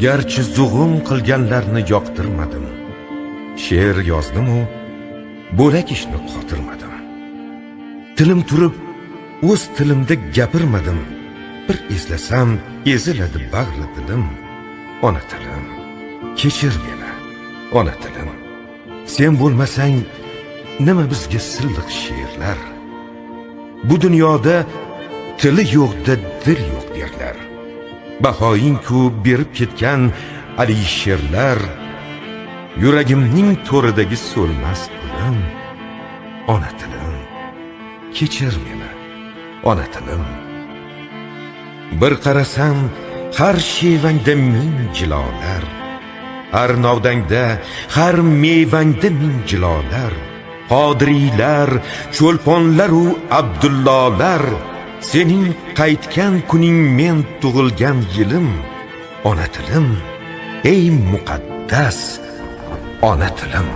Garchi zug'um qilganlarni yoqtirmadim, she'r yozdim-u bo'lak ishni qotirmadim. Tilim turib o'z tilimda gapirmadim, bir eslasam eziladi bag'ri dilim. Ona tilim, kechir meni, ona tilim. Sen bo'lmasang nima bizga silliq she'rlar? Bu dunyoda tili yo'qda dil yo'q derlar. Bahoying-ku berib ketgan alisherlar, yuragimning to'ridagi so'lmas gulim. Ona tilim, kechir meni, ona tilim. Bir qarasam har shevangda ming jilolar, har novdangda, har mevangda ming jilolar. Qodiriylar, cho'lponlar u Abdullolar, sening qaytgan kuning men tug'ilgan yilim. Ona tilim, ey muqaddas ona tilim.